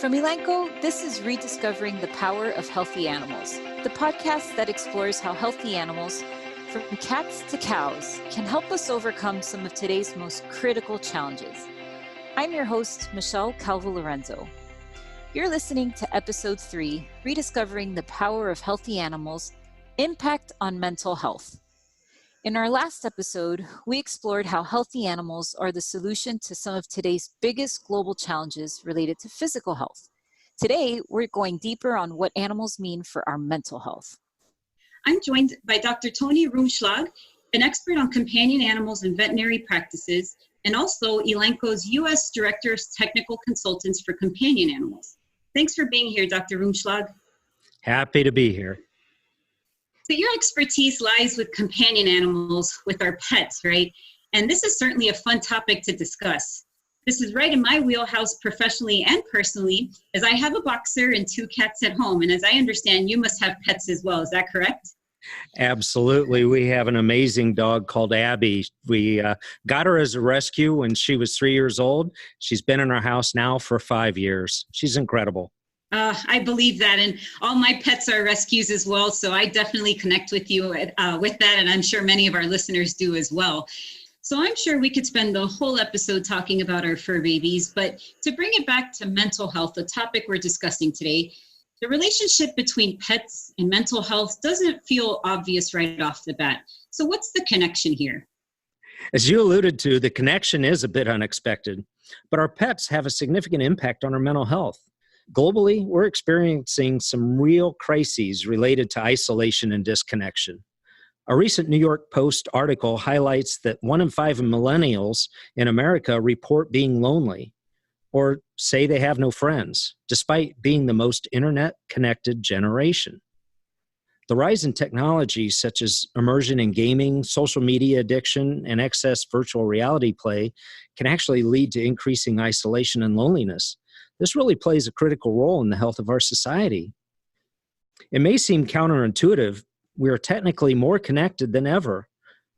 From Elanco, this is Rediscovering the Power of Healthy Animals, the podcast that explores how healthy animals, from cats to cows, can help us overcome some of today's most critical challenges. I'm your host, Michelle Calvo-Lorenzo. You're listening to Episode 3, Rediscovering the Power of Healthy Animals, Impact on Mental Health. In our last episode, we explored how healthy animals are the solution to some of today's biggest global challenges related to physical health. Today, we're going deeper on what animals mean for our mental health. I'm joined by Dr. Tony Rumschlag, an expert on companion animals and veterinary practices, and also Elanco's U.S. Director of Technical Consultants for Companion Animals. Thanks for being here, Dr. Rumschlag. Happy to be here. So your expertise lies with companion animals, with our pets, right? And this is certainly a fun topic to discuss. This is right in my wheelhouse professionally and personally, as I have a boxer and 2 cats at home. And as I understand, you must have pets as well. Is that correct? Absolutely. We have an amazing dog called Abby. We got her as a rescue when she was 3 years old. She's been in our house now for 5 years. She's incredible. I believe that, and all my pets are rescues as well, so I definitely connect with you with that, and I'm sure many of our listeners do as well. So I'm sure we could spend the whole episode talking about our fur babies, but to bring it back to mental health, the topic we're discussing today, the relationship between pets and mental health doesn't feel obvious right off the bat. So what's the connection here? As you alluded to, the connection is a bit unexpected, but our pets have a significant impact on our mental health. Globally, we're experiencing some real crises related to isolation and disconnection. A recent New York Post article highlights that 1 in 5 millennials in America report being lonely or say they have no friends, despite being the most internet-connected generation. The rise in technologies such as immersion in gaming, social media addiction, and excess virtual reality play can actually lead to increasing isolation and loneliness. This really plays a critical role in the health of our society. It may seem counterintuitive. We are technically more connected than ever,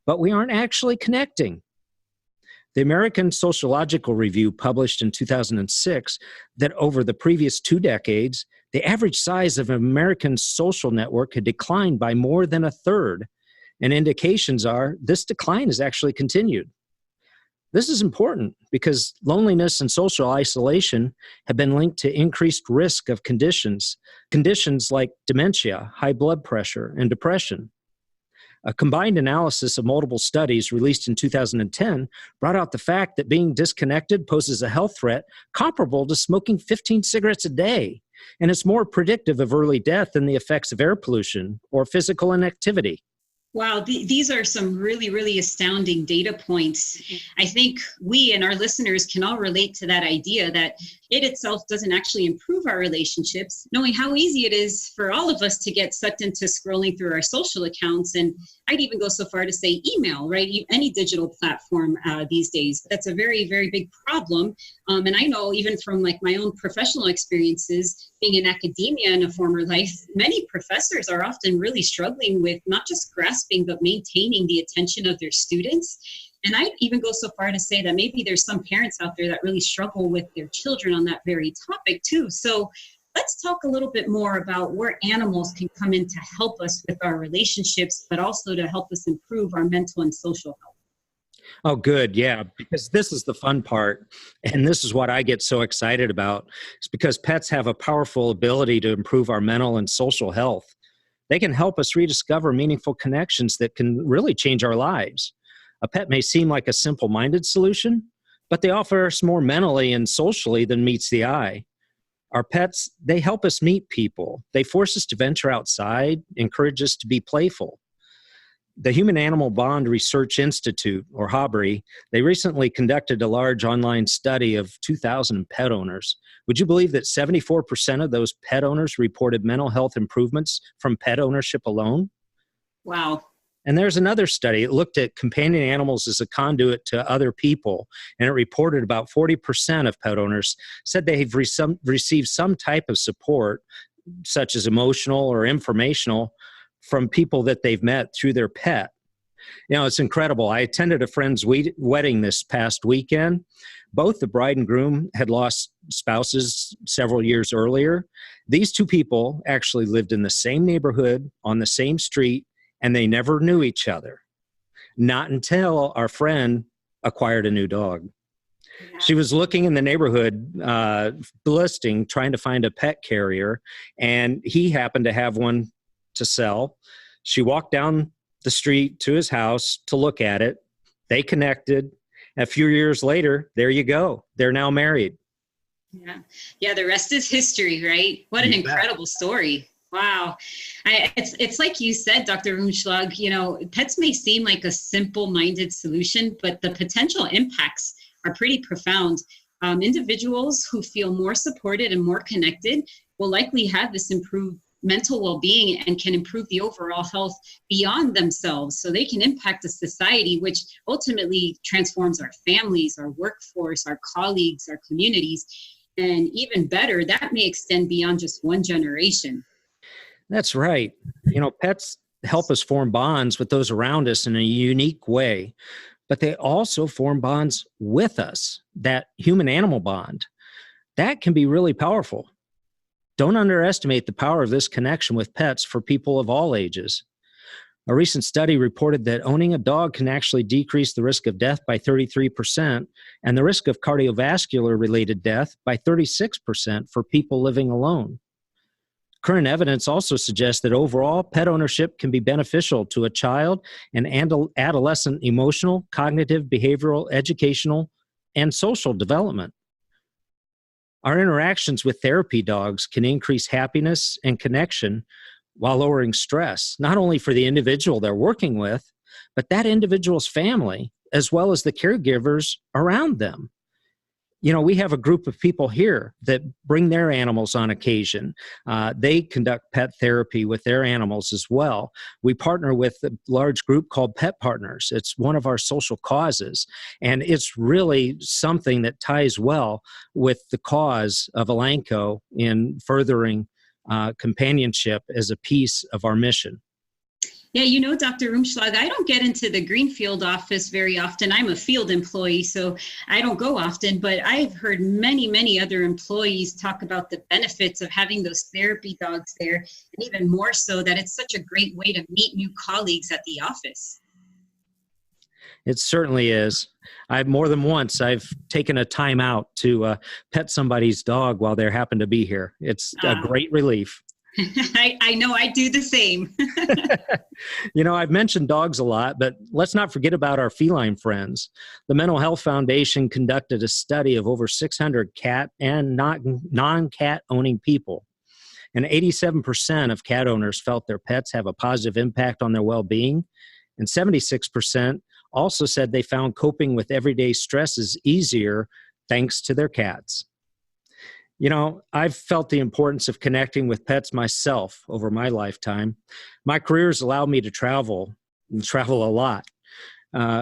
but we aren't actually connecting. The American Sociological Review published in 2006 that over the previous 2 decades, the average size of an American social network had declined by more than a third, and indications are this decline has actually continued. This is important because loneliness and social isolation have been linked to increased risk of conditions like dementia, high blood pressure, and depression. A combined analysis of multiple studies released in 2010 brought out the fact that being disconnected poses a health threat comparable to smoking 15 cigarettes a day, and it's more predictive of early death than the effects of air pollution or physical inactivity. Wow, these are some really, really astounding data points. I think we and our listeners can all relate to that idea that it itself doesn't actually improve our relationships, knowing how easy it is for all of us to get sucked into scrolling through our social accounts. And I'd even go so far to say email, right? Any digital platform these days. That's a very, very big problem. And I know even from like my own professional experiences, being in academia in a former life, many professors are often really struggling with not just grasping, but maintaining the attention of their students. And I'd even go so far to say that maybe there's some parents out there that really struggle with their children on that very topic too. So let's talk a little bit more about where animals can come in to help us with our relationships, but also to help us improve our mental and social health. Oh, good. Yeah, because this is the fun part. And this is what I get so excited about. It's because pets have a powerful ability to improve our mental and social health. They can help us rediscover meaningful connections that can really change our lives. A pet may seem like a simple-minded solution, but they offer us more mentally and socially than meets the eye. Our pets, they help us meet people. They force us to venture outside, encourage us to be playful. The Human Animal Bond Research Institute, or HABRI, they recently conducted a large online study of 2,000 pet owners. Would you believe that 74% of those pet owners reported mental health improvements from pet ownership alone? Wow. And there's another study. It looked at companion animals as a conduit to other people, and it reported about 40% of pet owners said they've received some type of support, such as emotional or informational, from people that they've met through their pet. You know, it's incredible. I attended a friend's wedding this past weekend. Both the bride and groom had lost spouses several years earlier. These two people actually lived in the same neighborhood, on the same street, and they never knew each other. Not until our friend acquired a new dog. Yeah. She was looking in the neighborhood listing, trying to find a pet carrier, and he happened to have one to sell. She walked down the street to his house to look at it. They connected. A few years later, there you go. They're now married. Yeah. Yeah. The rest is history, right? What an incredible story. Wow. It's like you said, Dr. Rumschlag, pets may seem like a simple-minded solution, but the potential impacts are pretty profound. Individuals who feel more supported and more connected will likely have this improved mental well-being and can improve the overall health beyond themselves. So they can impact a society, which ultimately transforms our families, our workforce, our colleagues, our communities. And even better, that may extend beyond just one generation. That's right. Pets help us form bonds with those around us in a unique way, but they also form bonds with us, that human-animal bond. That can be really powerful. Don't underestimate the power of this connection with pets for people of all ages. A recent study reported that owning a dog can actually decrease the risk of death by 33% and the risk of cardiovascular-related death by 36% for people living alone. Current evidence also suggests that overall pet ownership can be beneficial to a child and adolescent emotional, cognitive, behavioral, educational, and social development. Our interactions with therapy dogs can increase happiness and connection while lowering stress, not only for the individual they're working with, but that individual's family, as well as the caregivers around them. We have a group of people here that bring their animals on occasion. They conduct pet therapy with their animals as well. We partner with a large group called Pet Partners. It's one of our social causes, and it's really something that ties well with the cause of Elanco in furthering companionship as a piece of our mission. Yeah, Dr. Rumschlag, I don't get into the Greenfield office very often. I'm a field employee, so I don't go often, but I've heard many, many other employees talk about the benefits of having those therapy dogs there, and even more so that it's such a great way to meet new colleagues at the office. It certainly is. More than once, I've taken a time out to pet somebody's dog while they happen to be here. It's a great relief. I know I do the same. I've mentioned dogs a lot, but let's not forget about our feline friends. The Mental Health Foundation conducted a study of over 600 cat and non-cat owning people. And 87% of cat owners felt their pets have a positive impact on their well-being. And 76% also said they found coping with everyday stresses easier thanks to their cats. I've felt the importance of connecting with pets myself over my lifetime. My career has allowed me to travel a lot.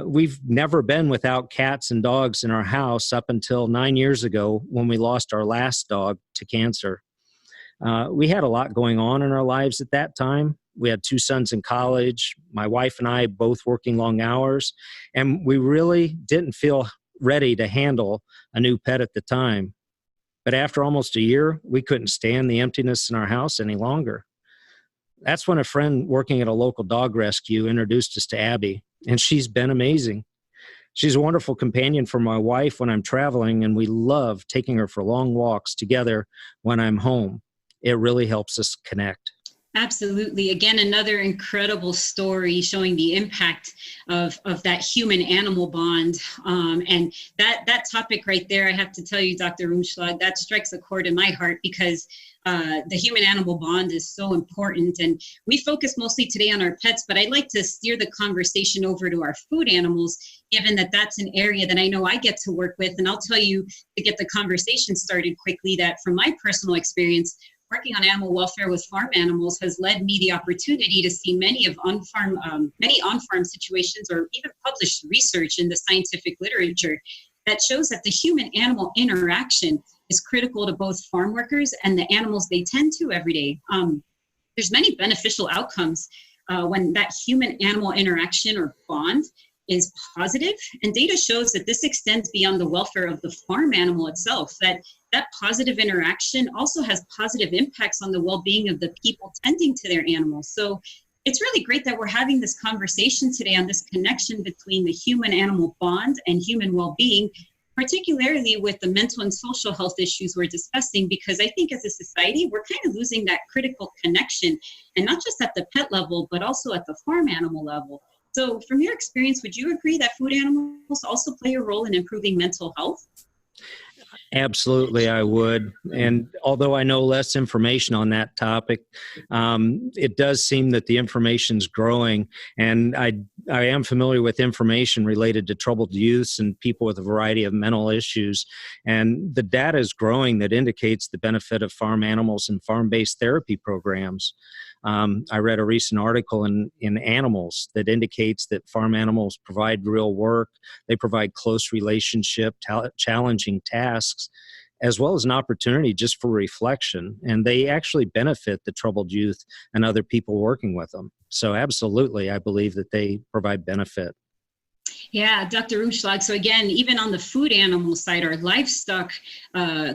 We've never been without cats and dogs in our house up until 9 years ago when we lost our last dog to cancer. We had a lot going on in our lives at that time. We had 2 sons in college, my wife and I both working long hours, and we really didn't feel ready to handle a new pet at the time. But after almost a year, we couldn't stand the emptiness in our house any longer. That's when a friend working at a local dog rescue introduced us to Abby, and she's been amazing. She's a wonderful companion for my wife when I'm traveling, and we love taking her for long walks together when I'm home. It really helps us connect. Absolutely. Again, another incredible story showing the impact of that human-animal bond. And that topic right there, I have to tell you, Dr. Rumschlag, that strikes a chord in my heart because the human-animal bond is so important. And we focus mostly today on our pets, but I'd like to steer the conversation over to our food animals, given that that's an area that I know I get to work with. And I'll tell you, to get the conversation started quickly, that from my personal experience, working on animal welfare with farm animals has led me the opportunity to see many on-farm situations, or even published research in the scientific literature that shows that the human-animal interaction is critical to both farm workers and the animals they tend to every day. There's many beneficial outcomes when that human-animal interaction or bond is positive, and data shows that this extends beyond the welfare of the farm animal itself, that positive interaction also has positive impacts on the well-being of the people tending to their animals. So it's really great that we're having this conversation today on this connection between the human-animal bond and human well-being, particularly with the mental and social health issues we're discussing, because I think as a society, we're kind of losing that critical connection, and not just at the pet level, but also at the farm animal level. So from your experience, would you agree that food animals also play a role in improving mental health? Absolutely, I would. And although I know less information on that topic, it does seem that the information's growing. And I am familiar with information related to troubled youths and people with a variety of mental issues. And the data is growing that indicates the benefit of farm animals and farm-based therapy programs. I read a recent article in Animals that indicates that farm animals provide real work. They provide close relationship, challenging tasks, as well as an opportunity just for reflection. And they actually benefit the troubled youth and other people working with them. So absolutely, I believe that they provide benefit. Yeah, Dr. Rumschlag. So again, even on the food animal side, our livestock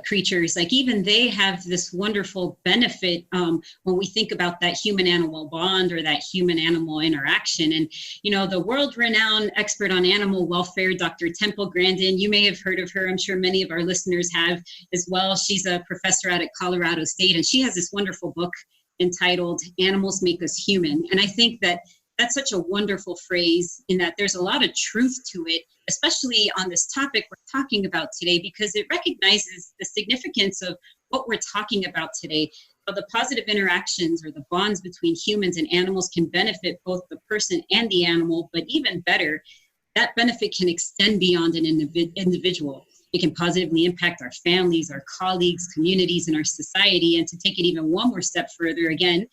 creatures, like even they have this wonderful benefit when we think about that human-animal bond or that human-animal interaction. And, you know, the world-renowned expert on animal welfare, Dr. Temple Grandin, you may have heard of her. I'm sure many of our listeners have as well. She's a professor out at Colorado State, and she has this wonderful book entitled Animals Make Us Human. And I think that that's such a wonderful phrase in that there's a lot of truth to it, especially on this topic we're talking about today, because it recognizes the significance of what we're talking about today. How the positive interactions or the bonds between humans and animals can benefit both the person and the animal, but even better, that benefit can extend beyond an individual. It can positively impact our families, our colleagues, communities, and our society. And to take it even one more step further, again,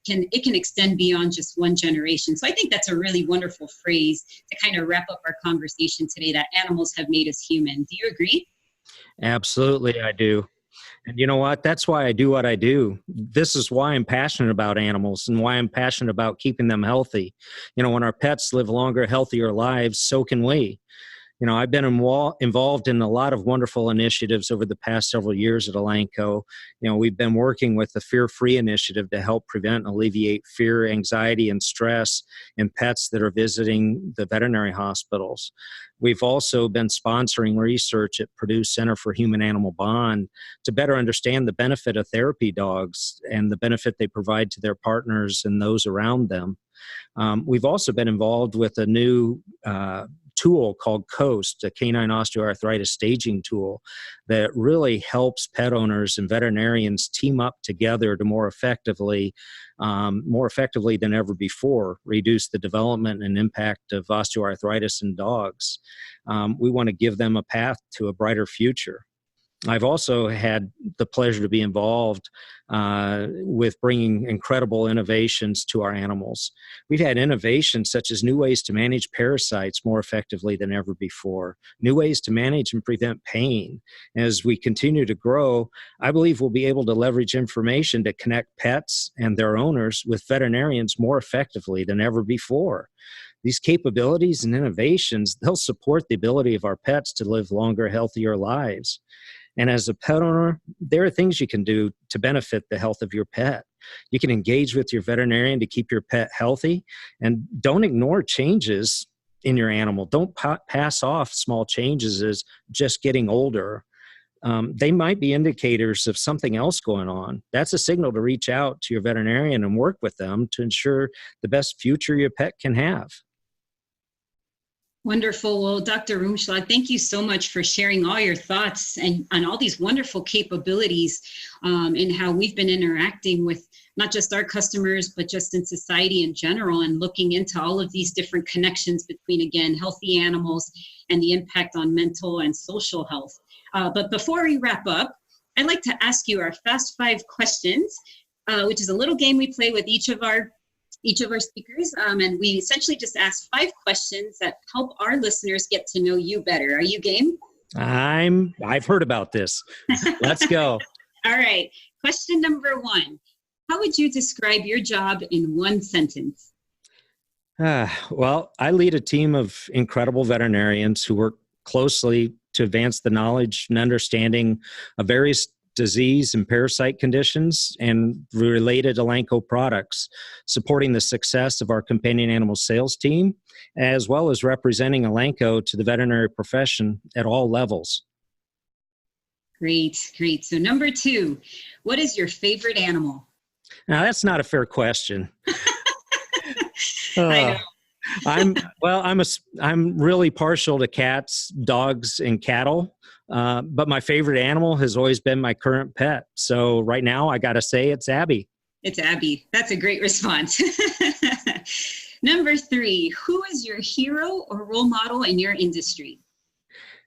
it can extend beyond just one generation. So I think that's a really wonderful phrase to kind of wrap up our conversation today, that animals have made us human. Do you agree? Absolutely, I do. And you know what? That's why I do what I do. This is why I'm passionate about animals and why I'm passionate about keeping them healthy. You know, when our pets live longer, healthier lives, so can we. You know, I've been involved in a lot of wonderful initiatives over the past several years at Elanco. You know, we've been working with the Fear Free initiative to help prevent and alleviate fear, anxiety, and stress in pets that are visiting the veterinary hospitals. We've also been sponsoring research at Purdue Center for Human-Animal Bond to better understand the benefit of therapy dogs and the benefit they provide to their partners and those around them. We've also been involved with a new tool called COAST, a canine osteoarthritis staging tool that really helps pet owners and veterinarians team up together to more effectively than ever before, reduce the development and impact of osteoarthritis in dogs. We want to give them a path to a brighter future. I've also had the pleasure to be involved with bringing incredible innovations to our animals. We've had innovations such as new ways to manage parasites more effectively than ever before, new ways to manage and prevent pain. As we continue to grow, I believe we'll be able to leverage information to connect pets and their owners with veterinarians more effectively than ever before. These capabilities and innovations, they'll support the ability of our pets to live longer, healthier lives. And as a pet owner, there are things you can do to benefit the health of your pet. You can engage with your veterinarian to keep your pet healthy, and don't ignore changes in your animal. Don't pass off small changes as just getting older. They might be indicators of something else going on. That's a signal to reach out to your veterinarian and work with them to ensure the best future your pet can have. Wonderful. Well, Dr. Rumschlag, thank you so much for sharing all your thoughts and all these wonderful capabilities in how we've been interacting with not just our customers, but just in society in general, and looking into all of these different connections between, again, healthy animals and the impact on mental and social health. But before we wrap up, I'd like to ask you our Fast Five questions, which is a little game we play with each of our speakers, and we essentially just ask 5 questions that help our listeners get to know you better. Are you game? I've heard about this. Let's go. All right. Question number 1. How would you describe your job in one sentence? Well, I lead a team of incredible veterinarians who work closely to advance the knowledge and understanding of various disease and parasite conditions and related Elanco products, supporting the success of our companion animal sales team, as well as representing Elanco to the veterinary profession at all levels. Great, great. So number 2, what is your favorite animal? Now, that's not a fair question. I know. I'm really partial to cats, dogs, and cattle. But my favorite animal has always been my current pet. So right now, I got to say it's Abby. It's Abby. That's a great response. Number 3, who is your hero or role model in your industry?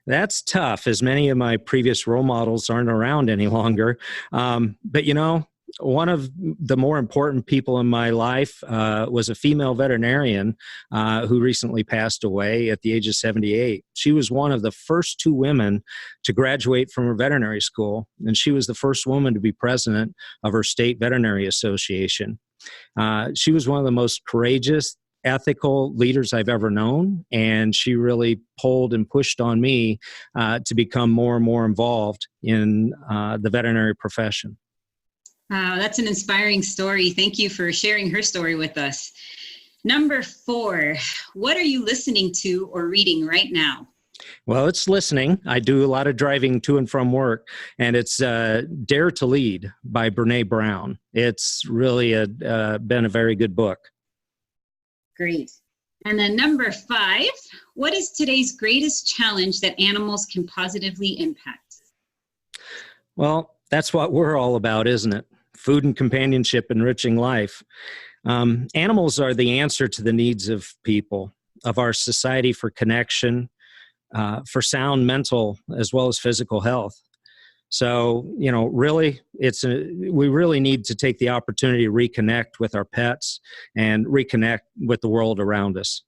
That's tough, as many of my previous role models aren't around any longer. But one of the more important people in my life was a female veterinarian who recently passed away at the age of 78. She was one of the first 2 women to graduate from her veterinary school, and she was the first woman to be president of her state veterinary association. She was one of the most courageous, ethical leaders I've ever known, and she really pulled and pushed on me to become more and more involved in the veterinary profession. Wow, that's an inspiring story. Thank you for sharing her story with us. Number 4, what are you listening to or reading right now? Well, it's listening. I do a lot of driving to and from work, and it's Dare to Lead by Brene Brown. It's really been a very good book. Great. And then number 5, what is today's greatest challenge that animals can positively impact? Well, that's what we're all about, isn't it? Food and companionship, enriching life. Animals are the answer to the needs of people, of our society, for connection, for sound mental as well as physical health. So, really, we really need to take the opportunity to reconnect with our pets and reconnect with the world around us.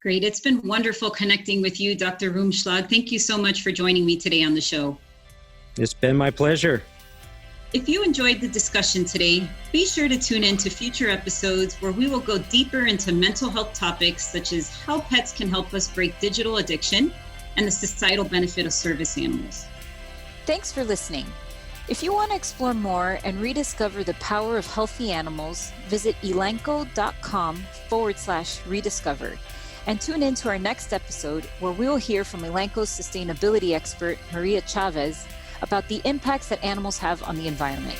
Great. It's been wonderful connecting with you, Dr. Rumschlag. Thank you so much for joining me today on the show. It's been my pleasure. If you enjoyed the discussion today, be sure to tune in to future episodes where we will go deeper into mental health topics such as how pets can help us break digital addiction and the societal benefit of service animals. Thanks for listening. If you want to explore more and rediscover the power of healthy animals, visit elanco.com/rediscover and tune in to our next episode where we will hear from Elanco's sustainability expert, Maria Chavez, about the impacts that animals have on the environment.